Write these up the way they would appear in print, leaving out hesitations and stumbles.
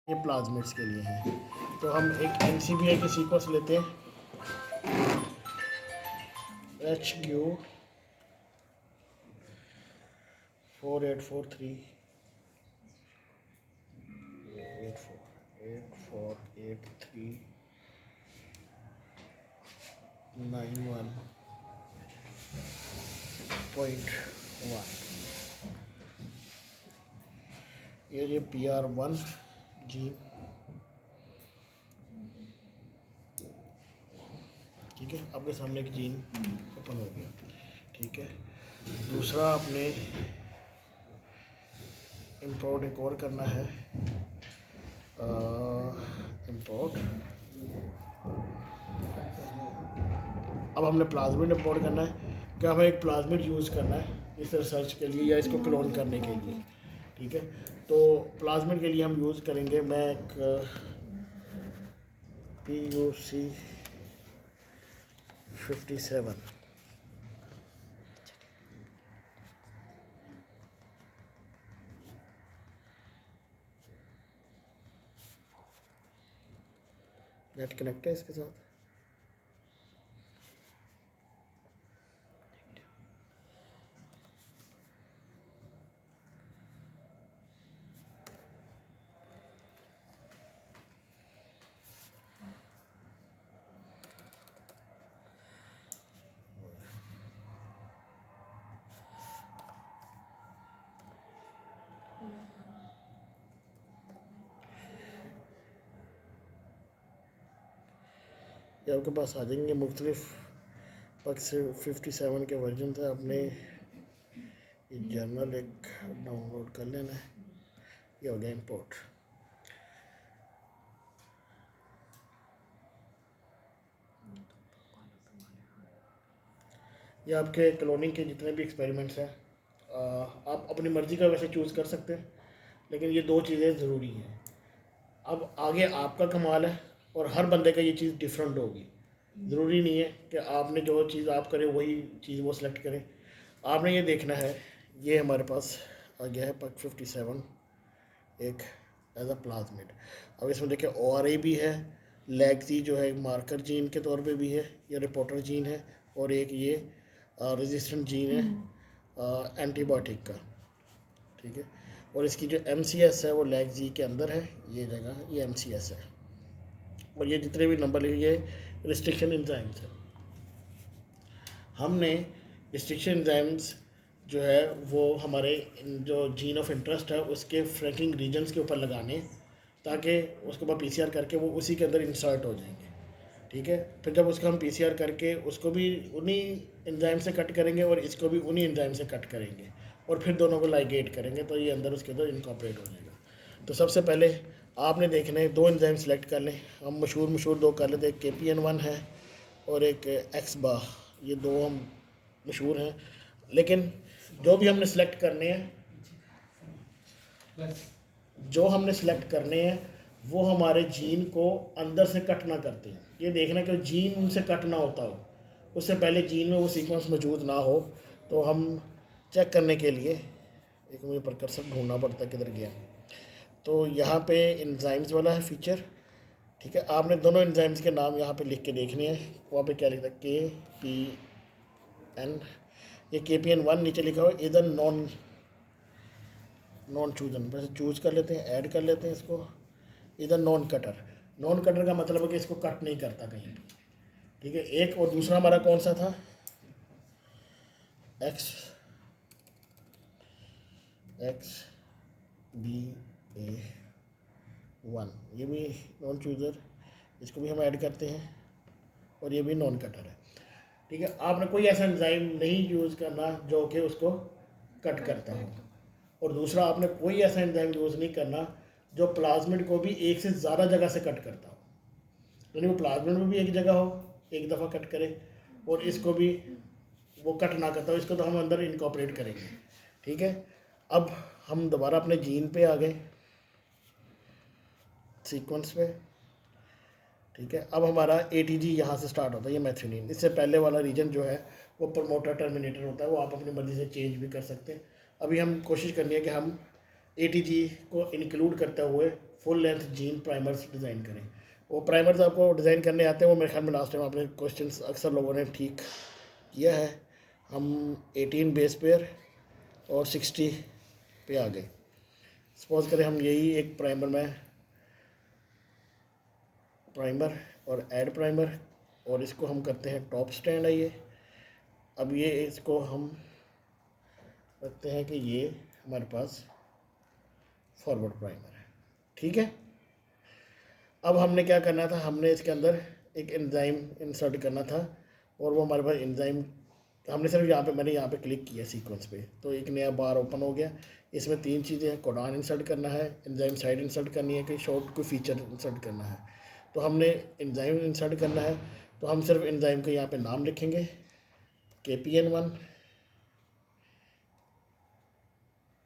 ये प्लाज्मिड्स के लिए है। तो हम एक NCBI की सीक्वेंस लेते हैं, HQ 4843 8483 91.1। ये PR1 जीन, ठीक है। आपके सामने एक जीन ओपन हो गया, ठीक है। दूसरा आपने इंपोर्ट एक और करना है, इंपोर्ट। अब हमने प्लाज्मिड इंपोर्ट करना है कि हमें एक प्लाज्मिड यूज़ करना है इस रिसर्च के लिए या इसको क्लोन करने के लिए, ठीक है। तो प्लाज्मिड के लिए हम यूज़ करेंगे, मैं एक PUC57 नेट कनेक्ट है इसके साथ। ये आपके पास आ जाएंगे मुख्तलिफ PUC57 के वर्जन है। आपने ये जर्नल एक डाउनलोड कर लेना है। ये हो गया इंपोर्ट। ये आपके क्लोनिंग के जितने भी एक्सपेरिमेंट्स हैं, आप अपनी मर्ज़ी का वैसे चूज़ कर सकते हैं, लेकिन ये दो चीज़ें ज़रूरी हैं। अब आगे आपका कमाल है और हर बंदे का ये चीज़ डिफरेंट होगी। ज़रूरी नहीं है कि आपने जो चीज़ आप करें वही चीज़ वो सिलेक्ट करें। आपने ये देखना है, ये हमारे पास आ गया है PUC57 एक एज अ प्लाज्मिड। अब इसमें देखिए ORA भी है, लैगजी जो है मार्कर जीन के तौर पे भी है, ये रिपोर्टर जीन है, और एक ये रेजिस्टेंट जीन है एंटीबायोटिक का, ठीक है। और इसकी जो MCS है वो लैगजी के अंदर है, ये जगह ये MCS है। और ये जितने भी नंबर लिखे ये रिस्ट्रिक्शन एंजाइम्स है। हमने रिस्ट्रिक्शन एंजाइम्स जो है वो हमारे जो जीन ऑफ इंटरेस्ट है उसके फ्रैंकिंग रीजन्स के ऊपर लगाने, ताकि उसके बाद PCR करके वो उसी के अंदर इंसर्ट हो जाएंगे, ठीक है। फिर जब उसका हम PCR करके उसको भी उन्हीं एंजाइम से कट करेंगे और इसको भी उन्हीं एंजाइम से कट करेंगे और फिर दोनों को लाइगेट करेंगे, तो ये अंदर उसके अंदर इनकॉर्पोरेट हो जाएगा। तो सबसे पहले आपने देखना है दो एंजाइम सेलेक्ट कर लें। हम मशहूर दो कर लेते हैं, KPN1 है और एक एक्सबा, ये दो हम मशहूर हैं। लेकिन जो भी हमने सेलेक्ट करने हैं, जो हमने सेलेक्ट करने हैं वो हमारे जीन को अंदर से कट ना करते हैं। ये देखना कि जीन उनसे कट ना होता हो, उससे पहले जीन में वो सीक्वेंस मौजूद ना हो। तो हम चेक करने के लिए एक मुझे प्रकर्सर ढूंढना पड़ता है, किधर गया। तो यहाँ पे एंजाइम्स वाला है फीचर, ठीक है। आपने दोनों एंजाइम्स के नाम यहाँ पे लिख के देखने हैं। वहाँ पे क्या लिखता है, KPN, ये KPN1 नीचे लिखा हुआ, इधर नॉन चूजन, वैसे चूज कर लेते हैं, ऐड कर लेते हैं इसको। इधर नॉन कटर का मतलब है कि इसको कट नहीं करता कहीं भी, ठीक है। एक और दूसरा हमारा कौन सा था, XBA1, ये भी नॉन चूज़र, इसको भी हम ऐड करते हैं और ये भी नॉन कटर है, ठीक है। आपने कोई ऐसा एंजाइम नहीं यूज़ करना जो कि उसको कट करता हो, और दूसरा आपने कोई ऐसा एंजाइम यूज़ नहीं करना जो प्लाज्मिड को भी एक से ज़्यादा जगह से कट करता हो, यानी वो प्लाज्मिड में भी एक जगह हो, एक दफ़ा कट करे, और इसको भी वो कट ना करता हो, इसको तो हम अंदर इनकॉर्पोरेट करेंगे, ठीक है। अब हम दोबारा अपने जीन पे आ गए, सीक्वेंस पे, ठीक है। अब हमारा ATG यहाँ से स्टार्ट होता है, ये मैथियोनिन। इससे पहले वाला रीजन जो है वो प्रमोटर टर्मिनेटर होता है, वो आप अपनी मर्जी से चेंज भी कर सकते हैं। अभी हम कोशिश करनी है कि हम ATG को इंक्लूड करते हुए full length gene primers design करें। वो प्राइमर्स आपको डिज़ाइन करने आते हैं, वो मेरे ख्याल में लास्ट टाइम आपने क्वेश्चंस अक्सर लोगों ने ठीक किया है। हम 18 बेस पेयर और 60 पे आ गए। सपोज करें हम यही एक प्राइमर में प्राइमर और ऐड प्राइमर, और इसको हम करते हैं टॉप स्टैंड। आइए अब ये इसको हम रखते हैं कि ये हमारे पास फॉरवर्ड प्राइमर है, ठीक है। अब हमने क्या करना था, हमने इसके अंदर एक एंजाइम इंसर्ट करना था, और वो हमारे पास एंजाइम हमने सिर्फ यहाँ पे मैंने यहाँ पे क्लिक किया सीक्वेंस पे, तो एक नया बार ओपन हो गया। इसमें 3 चीज़ें हैं, कोडान इंसर्ट करना है, एंजाइम साइड इंसर्ट करनी है, कि शॉर्ट कोई फीचर इंसर्ट करना है। तो हमने एंजाइम इंसर्ट करना है, तो हम सिर्फ एंजाइम के यहाँ पे नाम लिखेंगे KPN1।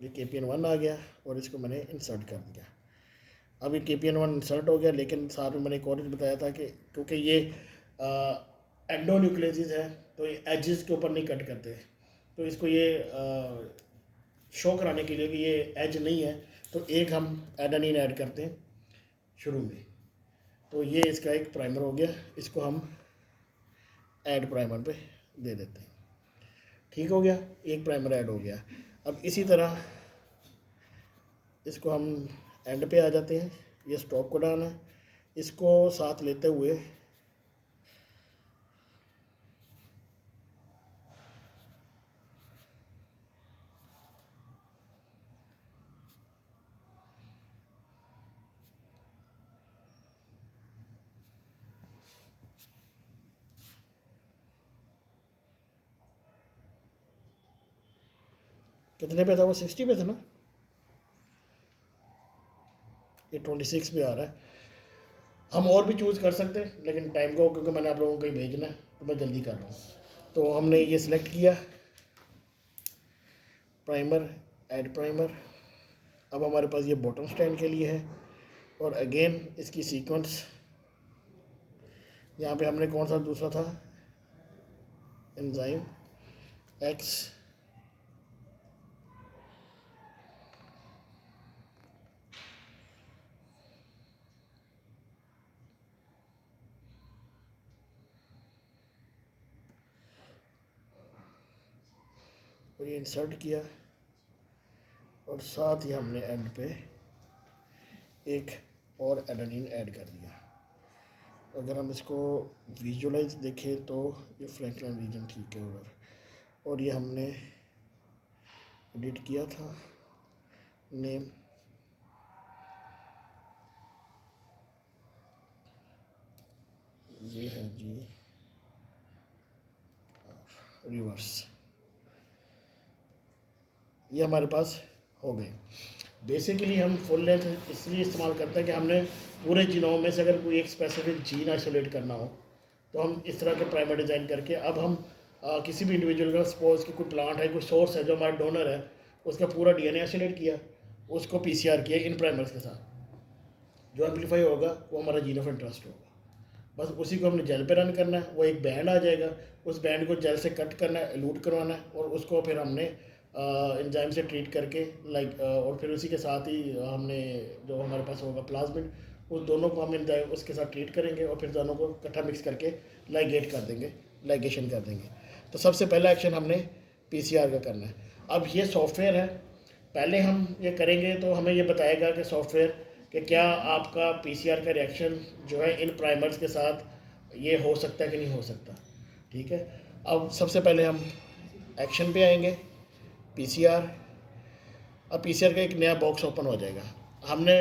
ये KPN1 आ गया और इसको मैंने इंसर्ट कर दिया। अब ये KPN1 इंसर्ट हो गया, लेकिन साथ में मैंने एक और चीज़ बताया था कि क्योंकि ये एंडोन्यूक्लियस है तो ये एजेस के ऊपर नहीं कट करते, तो इसको ये शो कराने के लिए कि ये एज नहीं है, तो एक हम एडेनिन ऐड करते हैं शुरू में। तो ये इसका एक प्राइमर हो गया, इसको हम ऐड प्राइमर पे दे देते हैं। ठीक हो गया, एक प्राइमर ऐड हो गया। अब इसी तरह इसको हम एंड पे आ जाते हैं। ये स्टॉप कोडान है, इसको साथ लेते हुए कितने पे था वो, 60 पे था ना, ये 26 पे आ रहा है। हम और भी चूज़ कर सकते हैं, लेकिन टाइम को क्योंकि मैंने आप लोगों को ही भेजना है तो मैं जल्दी कर रहा हूँ। तो हमने ये सिलेक्ट किया प्राइमर, ऐड प्राइमर। अब हमारे पास ये बॉटम स्टैंड के लिए है, और अगेन इसकी सीक्वेंस यहाँ पे हमने कौन सा दूसरा था, एंजाइम X, और ये इंसर्ट किया, और साथ ही हमने एंड पे एक और एडेनिन ऐड कर दिया। अगर हम इसको विजुअलाइज देखें तो ये फ्रैंकलिन रीजन ठीक है उधर, और ये हमने एडिट किया था नेम, ये है जी रिवर्स। ये हमारे पास हो गए। बेसिकली हम फुल लेंथ इसलिए इस्तेमाल करते हैं कि हमने पूरे जीनोम में से अगर कोई एक स्पेसिफिक जीन आइसोलेट करना हो तो हम इस तरह के प्राइमर डिज़ाइन करके अब हम किसी भी इंडिविजुअल का, सपोज कि कोई प्लांट है, कोई सोर्स है जो हमारा डोनर है, उसका पूरा DNA आइसोलेट किया, उसको PCR किया इन प्राइमर्स के साथ, जो एम्पलीफाई होगा वो हमारा जीन ऑफ इंटरेस्ट होगा। बस उसी को हमने जेल पे रन करना है, वो एक बैंड आ जाएगा, उस बैंड को जेल से कट करना है, एलूट करवाना है, और उसको फिर हमने एंजाइम से ट्रीट करके और फिर उसी के साथ ही हमने जो हमारे पास होगा प्लाज्मिड, उस दोनों को हम एंजाइम उसके साथ ट्रीट करेंगे, और फिर दोनों को इकट्ठा मिक्स करके लाइगेट कर देंगे, लाइगेशन कर देंगे। तो सबसे पहला एक्शन हमने PCR का करना है। अब ये सॉफ्टवेयर है, पहले हम ये करेंगे तो हमें ये बताएगा कि सॉफ्टवेयर कि क्या आपका PCR का रिएक्शन जो है इन प्राइमर्स के साथ ये हो सकता है कि नहीं हो सकता। ठीक है, अब सबसे पहले हम एक्शन पे आएंगे, PCR। अब PCR का एक नया बॉक्स ओपन हो जाएगा। हमने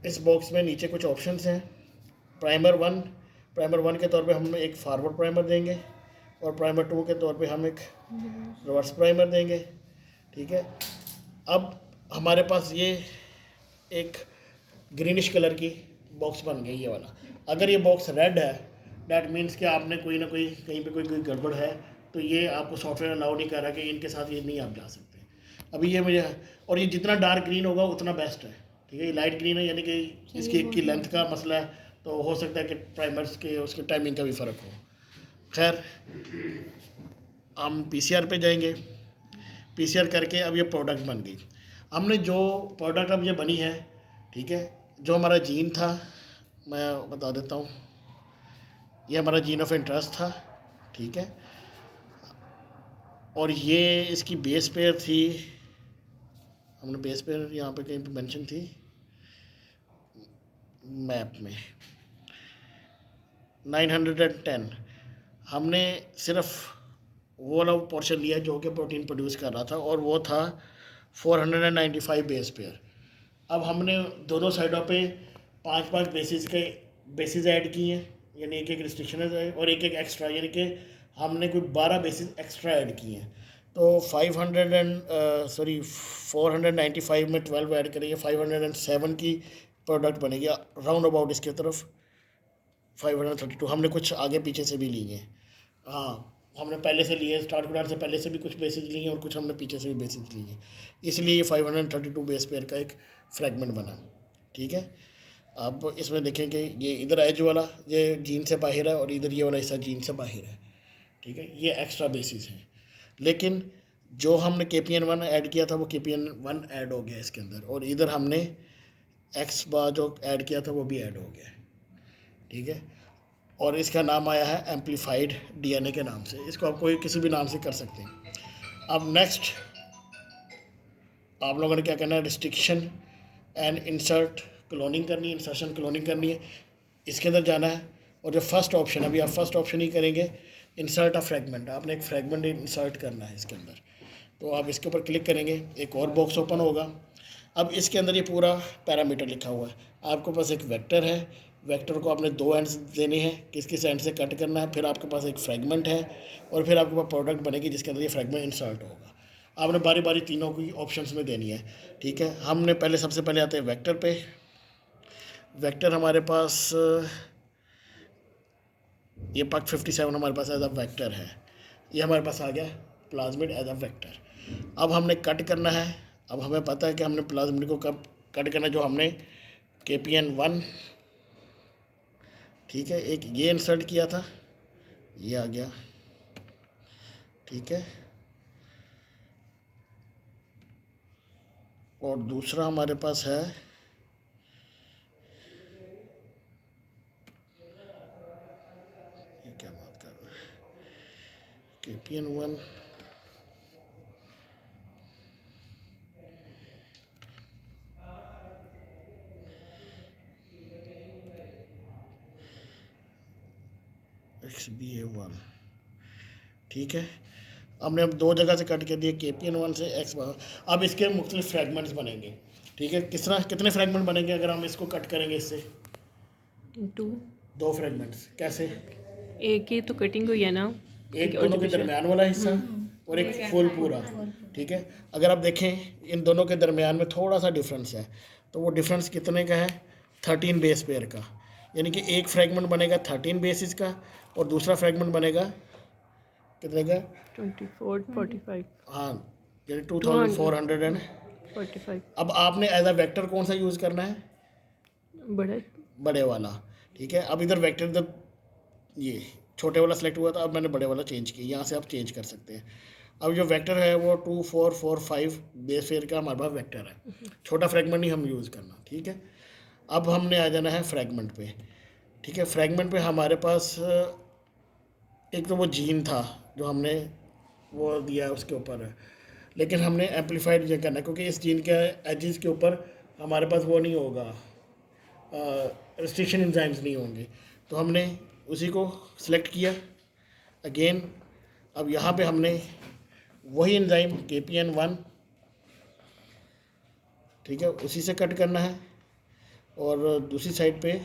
इस बॉक्स में नीचे कुछ ऑप्शंस हैं। प्राइमर वन के तौर पे हम एक फॉरवर्ड प्राइमर देंगे, और प्राइमर 2 के तौर पे हम एक रिवर्स प्राइमर देंगे। ठीक है, अब हमारे पास ये एक ग्रीनिश कलर की बॉक्स बन गई, ये वाला। अगर ये बॉक्स रेड है, डैट मीन्स कि आपने कोई ना कोई कहीं पे कोई गड़बड़ है, तो ये आपको सॉफ्टवेयर अलाउ नहीं कर रहा कि इनके साथ ये नहीं आप जा सकते। अभी ये मुझे, और ये जितना डार्क ग्रीन होगा उतना बेस्ट है। ठीक है, ये लाइट ग्रीन है, यानी कि इसकी की लेंथ का मसला है, तो हो सकता है कि प्राइमर्स के उसके टाइमिंग का भी फ़र्क हो। खैर, हम PCR पे जाएंगे। PCR करके अब ये प्रोडक्ट बन गई। हमने जो प्रोडक्ट अब ये बनी है, ठीक है, जो हमारा जीन था, मैं बता देता हूँ, ये हमारा जीन ऑफ इंटरेस्ट था, ठीक है, और ये इसकी बेस पेयर थी, हमने बेस पेयर यहाँ पे कहीं पे मेंशन थी मैप में 910। हमने सिर्फ वो वाला पोर्शन लिया जो कि प्रोटीन प्रोड्यूस कर रहा था, और वो था 495 बेस पेयर। अब हमने दोनों साइडों पे 5-5 बेसिस ऐड किए हैं, यानी एक एक रिस्ट्रिक्शन है और एक एक एक्स्ट्रा, यानी कि हमने कोई 12 बेसिस एक्स्ट्रा ऐड किए हैं। तो 495 में 12 ऐड करेंगे, 507 की प्रोडक्ट बनेगी राउंड अबाउट इसके तरफ 532। हमने कुछ आगे पीछे से भी लिए हैं, हाँ हमने पहले से लिए, स्टार्ट कुरान से पहले से भी कुछ बेसिस लिए हैं और कुछ हमने पीछे से भी बेसिस लिए हैं, इसलिए ये 532 बेस पेयर का एक फ्रैगमेंट बना, ठीक है। अब इसमें देखें कि ये इधर एज वाला ये जीन से बाहर है और इधर ये वाला हिस्सा जीन से बाहर है, ठीक है, ये एक्स्ट्रा बेसिस हैं। लेकिन जो हमने KPN1 ऐड किया था वो KPN1 ऐड हो गया इसके अंदर, और इधर हमने एक्स बार जो ऐड किया था वो भी ऐड हो गया, ठीक है, और इसका नाम आया है एम्पलीफाइड DNA के नाम से। इसको आप कोई किसी भी नाम से कर सकते हैं। अब नेक्स्ट आप लोगों ने क्या करना है, रिस्ट्रिक्शन एंड इंसर्ट क्लोनिंग करनी है, इंसर्शन क्लोनिंग करनी है, इसके अंदर जाना है। और जो फर्स्ट ऑप्शन है, अभी आप फर्स्ट ऑप्शन ही करेंगे, इंसर्ट अ फ्रैगमेंट, आपने एक फ्रैगमेंट इंसर्ट करना है इसके अंदर। तो आप इसके ऊपर क्लिक करेंगे, एक और बॉक्स ओपन होगा। अब इसके अंदर ये पूरा पैरामीटर लिखा हुआ है, आपके पास एक वेक्टर है, वेक्टर को आपने 2 एंड्स देने हैं, किस किस एंड से कट करना है, फिर आपके पास एक फ्रैगमेंट है, और फिर आपके पास प्रोडक्ट बनेगी जिसके अंदर ये फ्रैगमेंट इंसर्ट होगा। आपने बारी बारी तीनों की ऑप्शंस में देनी है, ठीक है। हमने पहले सबसे पहले आते हैं वेक्टर पे। वेक्टर हमारे पास ये पक 57 हमारे पास एज अ वेक्टर है, ये हमारे पास आ गया प्लाज्मिड एज अ वेक्टर। अब हमने कट करना है, अब हमें पता है कि हमने प्लाज्मिड को कब कट करना है, जो हमने KPN1, ठीक है, एक ये इंसर्ट किया था, ये आ गया, ठीक है, और दूसरा हमारे पास है ये क्या बात कर रहा है, KPN1 XBA1, ठीक है। हमने अब 2 जगह से कट कर दिए, KPN1 से X बार। अब इसके मुख्तलिफ फ्रैगमेंट्स बनेंगे, ठीक है। किस तरह कितने फ्रैगमेंट बनेंगे अगर हम इसको कट करेंगे इससे? 2 फ्रैगमेंट्स। कैसे? एक ही तो कटिंग हुई है ना, एक दोनों के दरमियान वाला हिस्सा और एक फुल पूरा, ठीक है। अगर आप देखें इन दोनों के दरमियान में थोड़ा सा डिफरेंस है, तो वो डिफरेंस कितने का है? 13 बेस पेयर का, यानी कि एक फ्रैगमेंट बनेगा 13 बेसिस का और दूसरा फ्रैगमेंट बनेगा कितने का? 2445 हाँ, यानी 2445। अब आपने एज अ वेक्टर कौन सा यूज़ करना है? बड़े वाला, ठीक है। अब इधर वेक्टर इधर ये छोटे वाला सेलेक्ट हुआ था, अब मैंने बड़े वाला चेंज किया, यहाँ से आप चेंज कर सकते हैं। अब जो वेक्टर है वो 2445 बेस पेयर का हमारे पास वेक्टर है, छोटा फ्रैगमेंट ही हम यूज़ करना, ठीक है। अब हमने आ जाना है फ्रैगमेंट पे, ठीक है। फ्रैगमेंट पे हमारे पास एक तो वो जीन था जो हमने वो दिया उसके ऊपर है, लेकिन हमने एम्पलीफाइड ये करना है क्योंकि इस जीन के एजेस के ऊपर हमारे पास वो नहीं होगा, रिस्ट्रिक्शन एंजाइम्स नहीं होंगे, तो हमने उसी को सिलेक्ट किया अगेन। अब यहाँ पे हमने वही एंजाइम KPN1, ठीक है, उसी से कट करना है और दूसरी साइड पे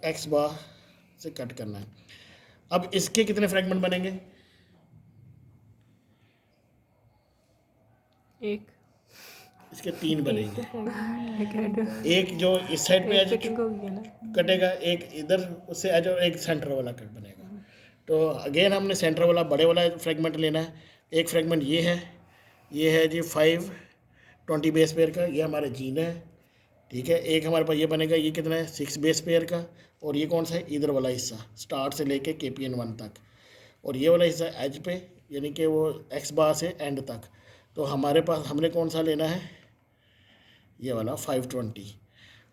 X बार से कट करना है। अब इसके कितने फ्रैगमेंट बनेंगे? एक, इसके 3 बनेंगे, एक जो इस साइड पे एज कटिंग हो गई है ना, कटेगा, एक इधर उससे एज और एक सेंटर वाला कट बनेगा। तो अगेन हमने सेंटर वाला बड़े वाला फ्रैगमेंट लेना है। एक फ्रैगमेंट ये है जी 520 बेस पेयर का, ये हमारे जीन है, ठीक है। एक हमारे पास ये बनेगा, ये कितना है 6 बेस पेयर का, और ये कौन सा है? इधर वाला हिस्सा स्टार्ट से लेके KPN1 तक, और ये वाला हिस्सा एज पे यानी कि वो एक्स बार से एंड तक। तो हमारे पास हमने कौन सा लेना है, ये वाला 520।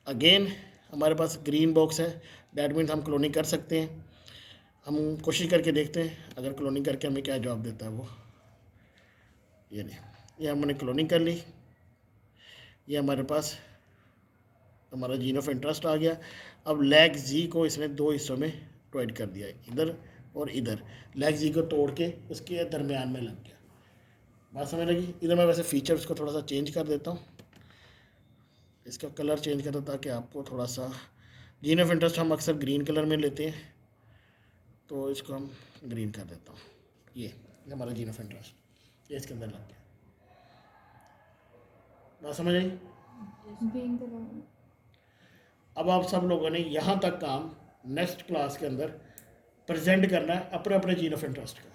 अगेन हमारे पास ग्रीन बॉक्स है, डैट मीन्स हम क्लोनिंग कर सकते हैं। हम कोशिश करके देखते हैं अगर क्लोनिंग करके हमें क्या जवाब देता है वो। ये नहीं, ये हमने क्लोनिंग कर ली, ये हमारे पास हमारा जीन ऑफ इंटरेस्ट आ गया। अब लैग जी को इसने दो हिस्सों में डिवाइड कर दिया, इधर और इधर। लैग जी को तोड़ के उसके दरमियान में लग गया। बात समझ लगी। इधर मैं वैसे फीचर्स को थोड़ा सा चेंज कर देता हूँ, इसका कलर चेंज कर देता ताकि आपको थोड़ा सा, जीन ऑफ इंटरेस्ट हम अक्सर ग्रीन कलर में लेते हैं तो इसको हम ग्रीन कर देता हूँ। ये हमारा जीन ऑफ इंटरेस्ट, ये इसके अंदर लग गया। बात समझ आई। अब आप सब लोगों ने यहाँ तक काम नेक्स्ट क्लास के अंदर प्रेजेंट करना है अपने अपने जीन ऑफ इंटरेस्ट का।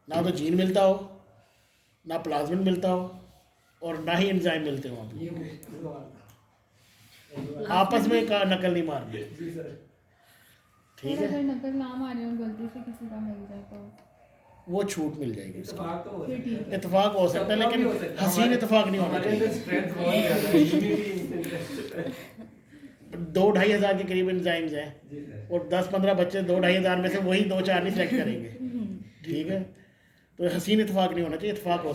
ना तो जीन मिलता हो, ना प्लाज्मिड मिलता हो, और ना ही एंजाइम मिलते हो। आपस में का नकल नहीं मारनी, ठीक है। अगर नकल ना मारे और गलती से किसी का मिल जाए तो वो छूट मिल जाएगी उसको। फिर ठीक है। इत्तेफाक हो सकता है लेकिन हसीन इत्तेफाक नहीं होना चाहिए। 2-2.5 हज़ार के करीब एंजाइम्स हैं और 10-15 बच्चे 2-2.5 हज़ार में से वही 2-4 नहीं सेलेक्ट करेंगे, ठीक है। तो हसीन इत्तेफाक नहीं होना चाहिए, इत्तेफाक हो सकता है।